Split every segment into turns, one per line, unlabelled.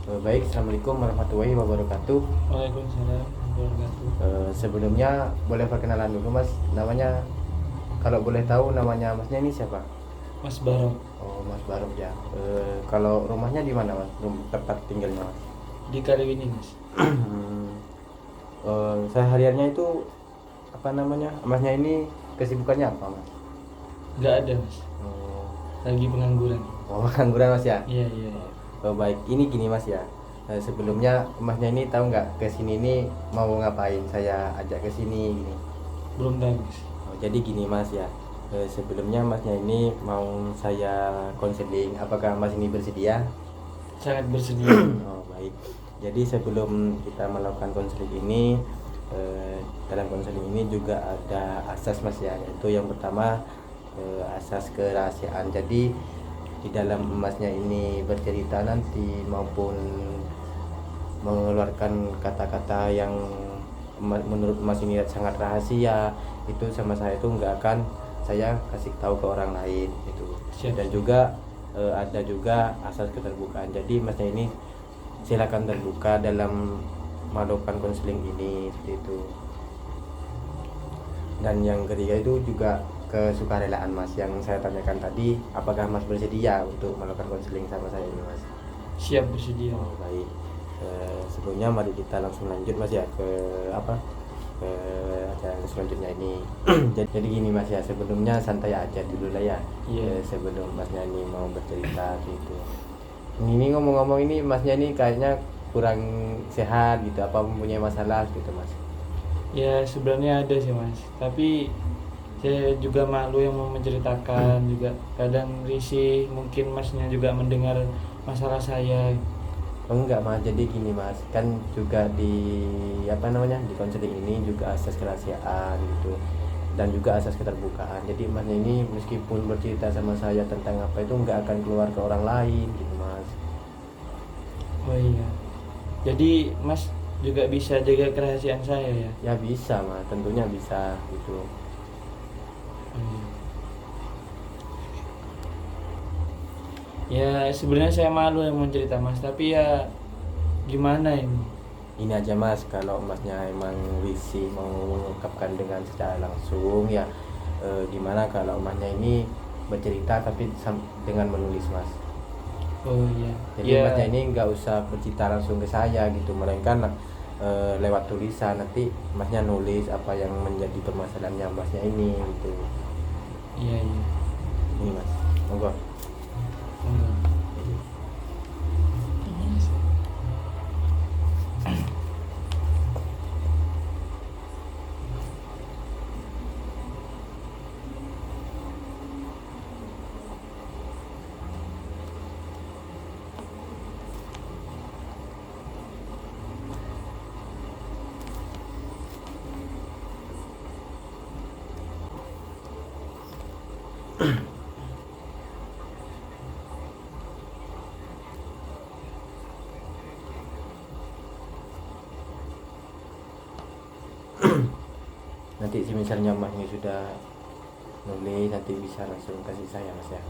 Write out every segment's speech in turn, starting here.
Baik, Assalamualaikum warahmatullahi wabarakatuh.
Waalaikumsalam warahmatullahi wabarakatuh.
Sebelumnya boleh perkenalan dulu Mas, namanya kalau boleh tahu namanya Masnya ini siapa?
Mas Barok
Oh, Mas Barok ya. Kalau rumahnya di mana Mas? Tempat tinggalnya Mas?
di Kaliwini, Mas.
Sehariannya itu apa namanya? Masnya ini kesibukannya apa Mas?
Nggak ada, Mas.
Oh,
Lagi pengangguran.
pengangguran Mas ya?
Iya, iya, iya.
Baik, ini gini Mas ya. Sebelumnya Masnya ini tahu nggak ke sini ini mau ngapain? Saya ajak ke sini gini.
Belum tahu, Mas.
Oh, jadi gini Mas ya, sebelumnya Masnya ini mau saya konseling, apakah Mas ini bersedia?
Sangat bersedia.
Oh baik, jadi sebelum kita melakukan konseling ini, dalam konseling ini juga ada asas Mas ya, yaitu yang pertama asas kerahasiaan. Jadi di dalam Masnya ini bercerita nanti maupun mengeluarkan kata-kata yang menurut Mas ini sangat rahasia, itu sama saya itu nggak akan saya kasih tahu ke orang lain itu.
Siap.
Dan juga ada juga asas keterbukaan. Jadi Masnya ini silakan terbuka dalam melakukan konseling ini seperti itu. Dan yang ketiga itu juga kesukarelaan Mas yang saya tanyakan tadi, apakah Mas bersedia untuk melakukan konseling sama saya ini Mas?
Siap bersedia.
Oh, baik. Sebelumnya mari kita langsung lanjut Mas ya ke apa? Ke acara selanjutnya ini. Jadi gini Mas ya, sebelumnya santai aja dulu lah ya.
Iya.
Sebelum Masnya ini mau bercerita gitu. Ini ngomong-ngomong ini Masnya ini kayaknya kurang sehat gitu, apa mempunyai masalah gitu Mas?
Ya, sebenarnya ada sih, Mas. Tapi saya juga malu yang mau menceritakan juga. Kadang risih, mungkin Masnya juga mendengar masalah saya.
Oh, enggak Mas, jadi gini Mas, kan juga di apa namanya di konseling ini juga asas kerahasiaan gitu dan juga asas keterbukaan. Jadi Masnya ini meskipun bercerita sama saya tentang apa itu nggak akan keluar ke orang lain gitu Mas.
Oh iya. Jadi Mas juga bisa jaga kerahasiaan saya ya.
Ya bisa Mas, tentunya bisa gitu.
Oh, iya. Ya sebenarnya saya malu yang mau cerita, Mas, tapi ya gimana ini?
Ini aja Mas, kalau Masnya emang risih mau mengungkapkan dengan secara langsung ya, gimana kalau Masnya ini bercerita tapi dengan menulis Mas.
Oh iya.
Jadi
Ya,
Masnya ini nggak usah bercerita langsung ke saya gitu, melainkan lewat tulisan. Nanti Masnya nulis apa yang menjadi permasalahannya Masnya ini gitu.
iya, iya.
Ini Mas, monggo.
Enggak.
Nanti misalnya Masnya sudah nulis, nanti bisa langsung kasih saya Mas ya.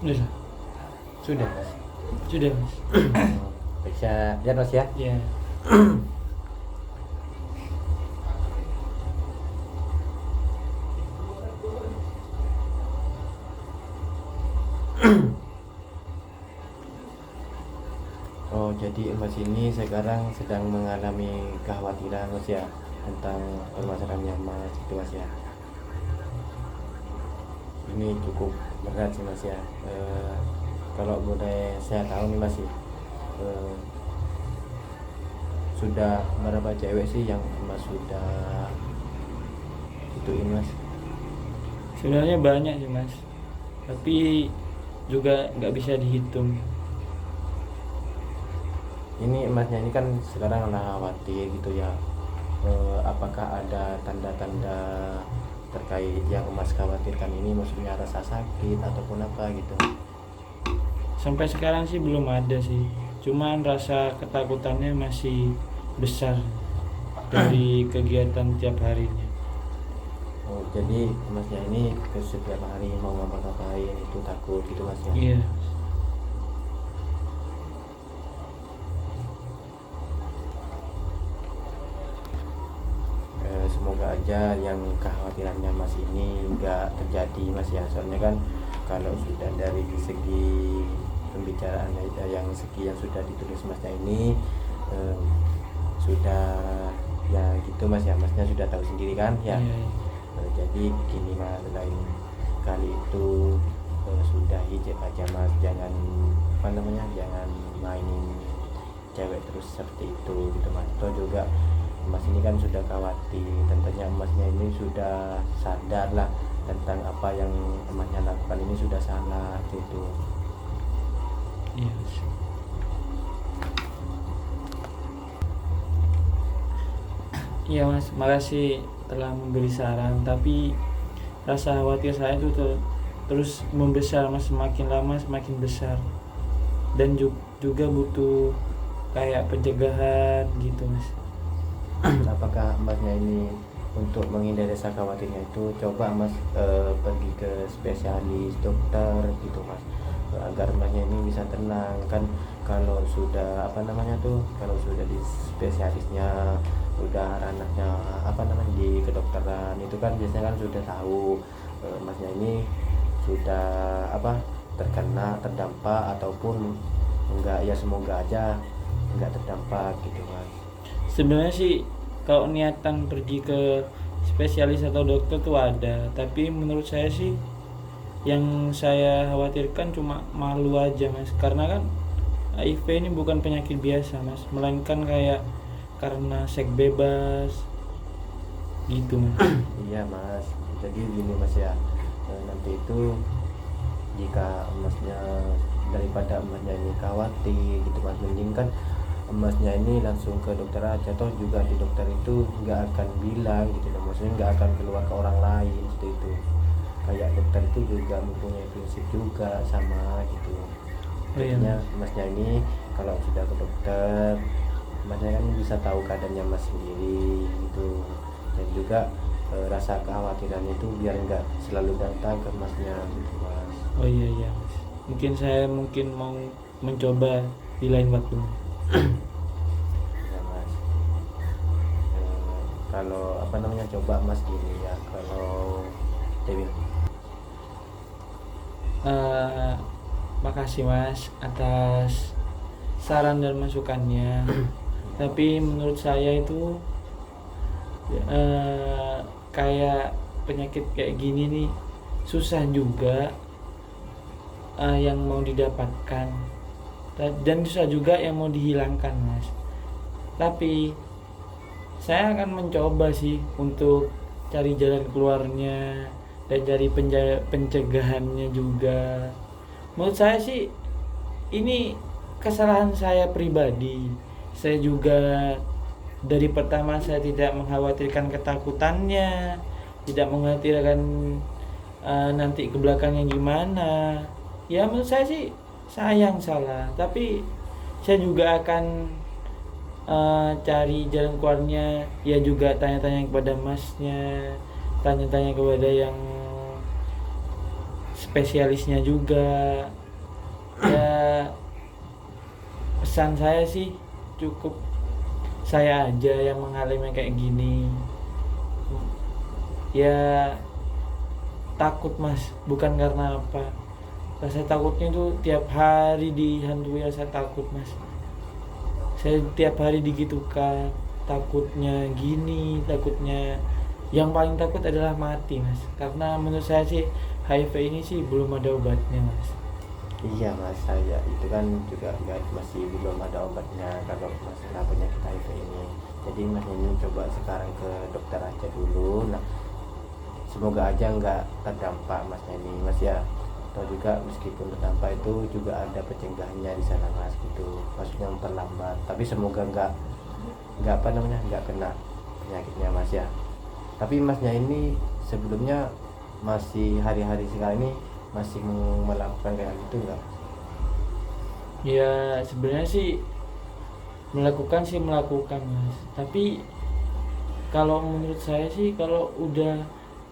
Udah.
Sudah mas.
Sudah mas.
Bisa lihat mas ya.
Ya.
Oh jadi mas ini sekarang sedang mengalami kekhawatiran mas ya tentang permasalahannya mas itu mas ya. Ini cukup berat sih mas ya. Kalau boleh saya tahu nih mas, eh, sudah berapa cewek sih yang mas sudah ituin mas?
Sebenarnya banyak sih mas, tapi juga nggak bisa dihitung.
Ini emasnya ini kan sekarang lah khawatir gitu ya. Apakah ada tanda-tanda terkait yang emas khawatirkan ini, maksudnya rasa sakit ataupun apa gitu?
Sampai sekarang sih belum ada sih, cuman rasa ketakutannya masih besar dari kegiatan tiap harinya.
Oh, jadi emasnya ini ke setiap hari mau ngapa-ngapain itu takut gitu mas ya?
Iya.
Semoga aja yang kekhawatirannya mas ini nggak terjadi mas ya, soalnya kan kalau sudah dari segi pembicaraan yang segi yang sudah ditulis masnya ini, sudah ya gitu mas ya, masnya sudah tahu sendiri kan ya.
Iya.
Jadi gini mas, lain kali itu sudah hijab aja mas, jangan apa namanya, jangan mainin cewek terus seperti itu gitu mas. Atau juga mas ini kan sudah khawatir, tentunya emasnya ini sudah sadar lah tentang apa yang emasnya lakukan ini sudah salah gitu.
Iya. Iya mas, makasih telah memberi saran. Tapi rasa khawatir saya itu terus membesar mas, semakin lama semakin besar. Dan juga butuh kayak pencegahan gitu mas.
Apakah emasnya ini untuk menghindari rasa khawatirnya itu coba mas pergi ke spesialis dokter gitu mas, agar emasnya ini bisa tenang kan. Kalau sudah apa namanya tuh, kalau sudah di spesialisnya udah ranahnya apa namanya di kedokteran itu kan biasanya kan sudah tahu emasnya ini sudah apa terkena terdampak ataupun enggak, ya semoga aja enggak terdampak gitu mas.
Sebenarnya sih kalau niatan pergi ke spesialis atau dokter tuh ada, tapi menurut saya sih yang saya khawatirkan cuma malu aja mas, karena kan HIV ini bukan penyakit biasa mas, melainkan kayak karena seks bebas gitu mas.
Iya mas, jadi gini mas ya, nanti itu jika emasnya, daripada emasnya ini khawatir gitu mas, mending kan emasnya ini langsung ke dokter aja. Toh juga di dokter itu nggak akan bilang gitu loh, maksudnya nggak akan keluar ke orang lain seperti itu. Kayak dokter itu juga mempunyai prinsip juga sama gitu. Jadinya emasnya ini kalau sudah ke dokter, emasnya kan bisa tahu keadaannya mas sendiri gitu. Dan juga rasa kekhawatiran itu biar nggak selalu datang ke emasnya gitu mas.
Oh iya mas, mungkin saya mau mencoba di lain waktu.
Ya mas, kalau apa namanya, coba mas gini ya, kalau Dewi.
Makasih mas atas saran dan masukannya. Tapi menurut saya itu kayak penyakit kayak gini nih susah juga yang mau didapatkan, dan susah juga yang mau dihilangkan mas. Tapi saya akan mencoba sih untuk cari jalan keluarnya dan cari pencegahannya juga. Menurut saya sih ini kesalahan saya pribadi. Saya juga dari pertama saya tidak mengkhawatirkan ketakutannya, tidak mengkhawatirkan nanti ke belakangnya gimana. Ya menurut saya sih saya yang salah, tapi saya juga akan cari jalan keluarnya. Ya juga tanya-tanya kepada masnya, tanya-tanya kepada yang spesialisnya juga. Ya pesan saya sih cukup saya aja yang mengalami kayak gini. Ya takut mas, bukan karena apa, rasa takutnya itu tiap hari dihantui rasa takut mas. Saya tiap hari digitukan, takutnya gini, takutnya yang paling takut adalah mati mas, karena menurut saya sih HIV ini sih belum ada obatnya mas.
Iya mas, saya itu kan juga masih belum ada obatnya kalau masalah penyakit HIV ini. Jadi mas ini coba sekarang ke dokter aja dulu. Nah, semoga aja nggak terdampak masnya ini mas ya. Atau juga meskipun terdampak itu juga ada pencegahannya di sana mas gitu. Maksudnya memperlambat. Tapi semoga nggak apa namanya nggak kena penyakitnya mas ya. Tapi masnya ini sebelumnya masih hari-hari sekarang ini masih melakukan kayak gitu enggak?
Ya sebenarnya sih melakukan mas, tapi kalau menurut saya sih kalau udah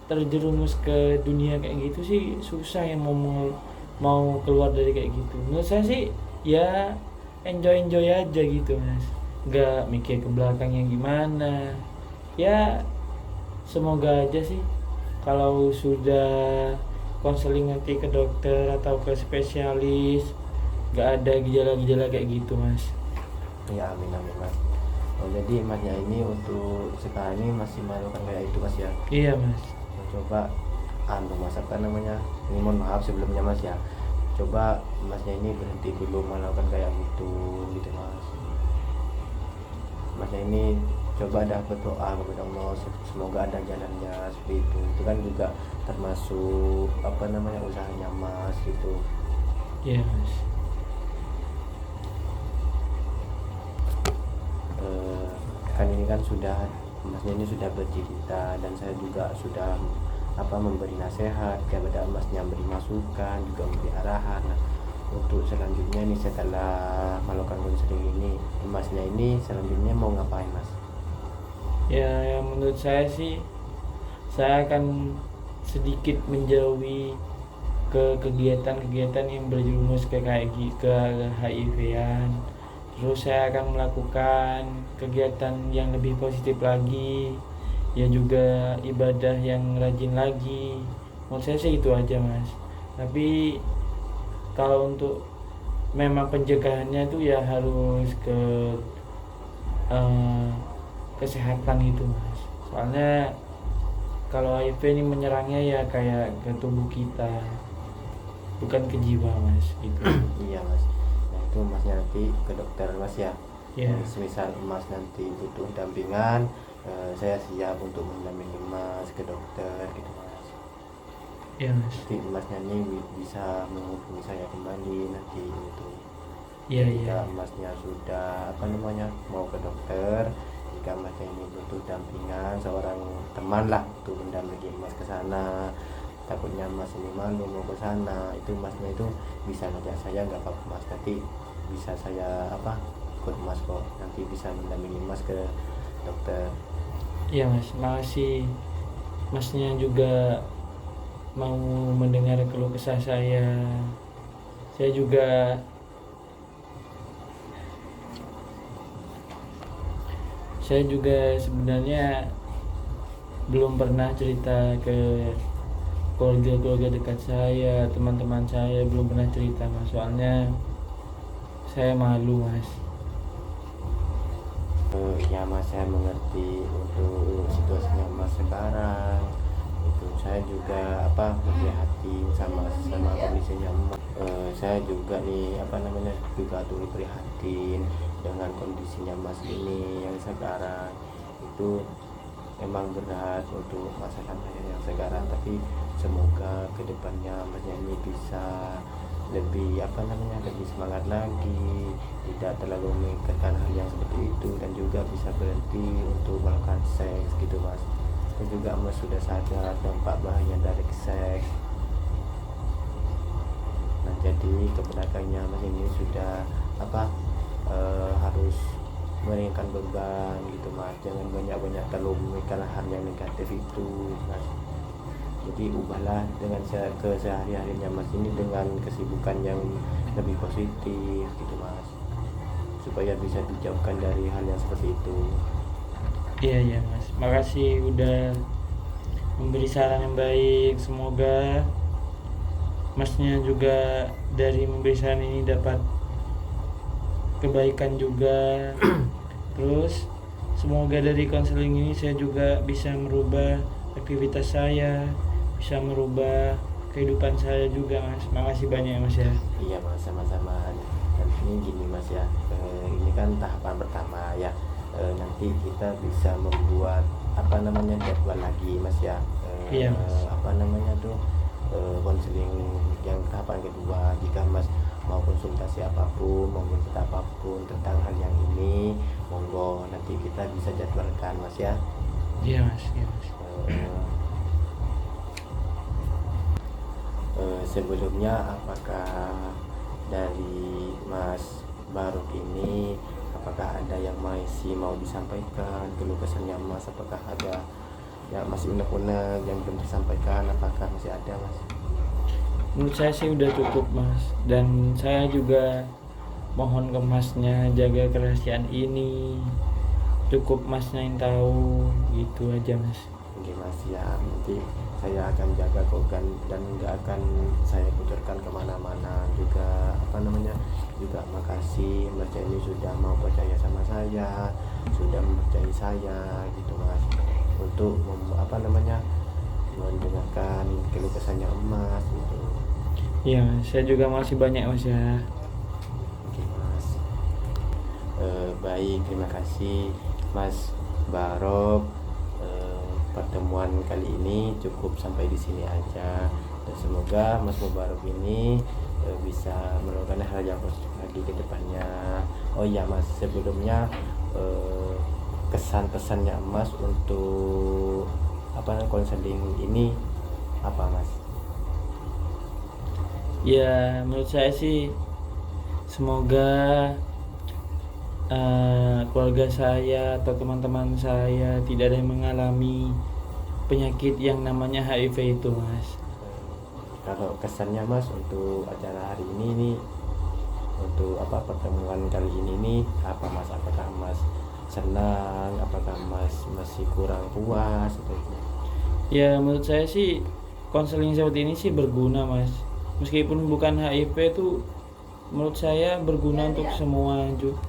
terjerumus ke dunia kayak gitu sih susah yang mau keluar dari kayak gitu. Menurut saya sih ya enjoy aja gitu mas, nggak mikir ke belakangnya gimana. Ya semoga aja sih kalau sudah konseling nanti ke dokter atau ke spesialis nggak ada gejala-gejala kayak gitu mas.
Ya amin amin mas. Oh, jadi masnya ini untuk sekarang ini masih melakukan kayak itu mas ya?
Iya mas.
Coba mas apa namanya, ini mohon maaf sebelumnya mas ya, coba masnya ini berhenti dulu melakukan kayak gitu mas. Masnya ini coba ada berdoa kepada Allah semoga ada jalannya seperti itu kan juga termasuk apa namanya usahanya mas gitu.
Iya mas.
Kan ini kan sudah masnya ini sudah bercerita dan saya juga sudah memberi nasihat kepada masnya, memberi masukan juga memberi arahan. Nah, untuk selanjutnya nih setelah melakukan konseling ini masnya ini selanjutnya mau ngapain mas?
Ya yang menurut saya sih saya akan sedikit menjauhi ke kegiatan-kegiatan yang berjerumus ke HIV-an. Terus saya akan melakukan kegiatan yang lebih positif lagi, ya juga ibadah yang rajin lagi. Menurut saya sih itu aja mas. Tapi kalau untuk memang pencegahannya itu ya harus ke kesehatan itu mas. Soalnya kalau HIV ini menyerangnya ya kayak ke tubuh kita, bukan ke jiwa mas gitu.
Iya mas. Nah itu masnya nanti ke dokter mas ya.
Ya.
Semisal mas nanti butuh dampingan, saya siap untuk mendampingi mas ke dokter gitu mas.
Iya mas.
Nanti masnya ini bisa menghubungi saya kembali nanti itu.
Iya
Jika
iya.
masnya sudah mau ke dokter, jika masnya ini butuh dampingan seorang teman lah untuk mendampingi mas ke sana, takutnya mas ini malu mau ke sana, itu masnya itu bisa ngajak saya nggak apa-apa mas, nanti bisa saya ikut mas kok, nanti bisa mendampingi mas ke dokter.
Iya mas, makasih masnya juga mau mendengar keluh kesah saya. Saya juga sebenarnya belum pernah cerita ke keluarga dekat saya, teman-teman saya belum pernah cerita mas, soalnya saya malu mas.
Ya mas, saya mengerti untuk situasinya mas sekarang. Itu saya juga prihatin sama kondisinya mas. Saya juga nih juga turut prihatin dengan kondisinya mas ini yang sekarang. Itu emang berat untuk masalahnya yang sekarang, tapi semoga kedepannya masnya ini bisa lebih lebih semangat lagi, tidak terlalu memikirkan hal yang seperti itu, dan juga bisa berhenti untuk melakukan seks gitu mas. Dan juga mas sudah sadar dampak bahaya dari seks. Nah jadi kebenarannya mas ini sudah harus meringankan beban gitu mas, jangan banyak terlalu memikirkan hal yang negatif itu mas. Jadi ubahlah dengan kesehari-harinya Mas ini dengan kesibukan yang lebih positif gitu Mas, supaya bisa dijauhkan dari hal yang seperti itu.
Iya Mas, makasih udah memberi saran yang baik. Semoga Masnya juga dari memberi saran ini dapat kebaikan juga. Terus semoga dari konseling ini saya juga bisa merubah aktivitas saya, bisa merubah kehidupan saya juga Mas. Makasih banyak Mas ya.
Iya Mas, sama-sama. Dan ini gini Mas ya, ini kan tahapan pertama ya. Nanti kita bisa membuat jadwal lagi Mas ya.
Iya, Mas.
Konseling yang tahapan kedua. Jika Mas mau konsultasi apapun, mau cerita apapun tentang hal yang ini, monggo nanti kita bisa jadwalkan Mas ya.
Iya Mas, iya Mas.
Sebelumnya, apakah dari Mas Barok ini, apakah ada yang masih mau disampaikan keluh kesahnya Mas? Apakah ada yang masih unek-unek yang belum disampaikan? Apakah masih ada Mas?
Menurut saya sih udah cukup Mas, dan saya juga mohon ke Masnya jaga kerahasiaan ini. Cukup Masnya yang tahu, gitu aja Mas.
Oke Mas ya, nanti saya akan jaga kok dan nggak akan saya bocorkan kemana-mana. Juga juga makasih Mas Jenny sudah mau percaya sama saya, sudah mempercayai saya gitu Mas, untuk mendengarkan keluh kesahnya Mas gitu.
Iya, saya juga masih banyak Mas ya.
Oke Mas. Baik, terima kasih Mas Barok. Pertemuan kali ini cukup sampai di sini aja, dan semoga Mas Mubarok ini bisa melakukan hal yang positif lagi ke depannya. Oh iya Mas, sebelumnya kesan pesannya Mas untuk konseling ini apa Mas?
Ya, menurut saya sih semoga keluarga saya atau teman-teman saya tidak ada yang mengalami penyakit yang namanya HIV itu Mas.
Kalau kesannya Mas untuk acara hari ini nih, untuk pertemuan kali ini nih apa Mas? Apakah Mas senang? Apakah Mas masih kurang puas atau gimana?
Ya, menurut saya sih konseling seperti ini sih berguna Mas. Meskipun bukan HIV itu, menurut saya berguna untuk semua juga.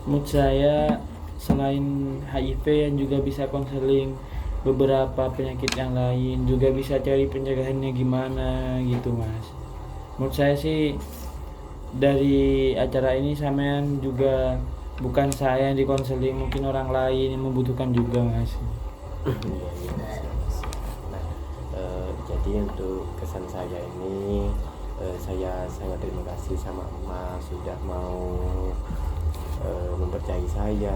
Menurut saya selain HIV yang juga bisa konseling beberapa penyakit yang lain, juga bisa cari pencegahannya gimana gitu Mas. Menurut saya sih dari acara ini sampean juga, bukan saya yang dikonseling, mungkin orang lain yang membutuhkan juga Mas.
Iya, Mas. Nah, jadi untuk kesan saya ini, saya sangat terima kasih sama Mas sudah mau mempercayai saya,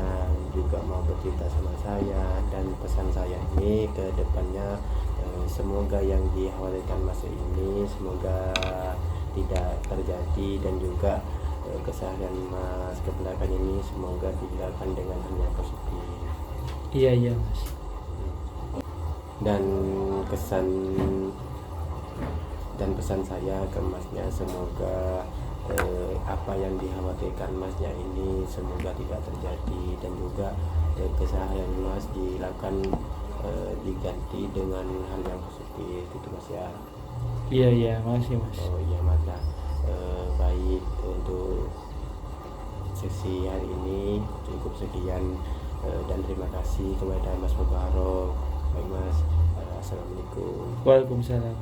juga mau bercerita sama saya. Dan pesan saya ini ke depannya, semoga yang dikhawatirkan Mas ini semoga tidak terjadi, dan juga keseharian Mas kebelakang ini semoga dilakukan dengan hal yang positif.
Iya Mas.
Dan pesan saya ke Masnya, semoga apa yang dikhawatirkan Masnya ini semoga tidak terjadi, dan juga keseharian Mas dilakukan diganti dengan hal yang positif gitu Mas ya.
Iya, makasih Mas.
Oh iya Mas ya. Baik, untuk sesi hari ini cukup sekian, dan terima kasih kepada Mas Mubarok. Baik Mas, assalamualaikum.
Waalaikumsalam.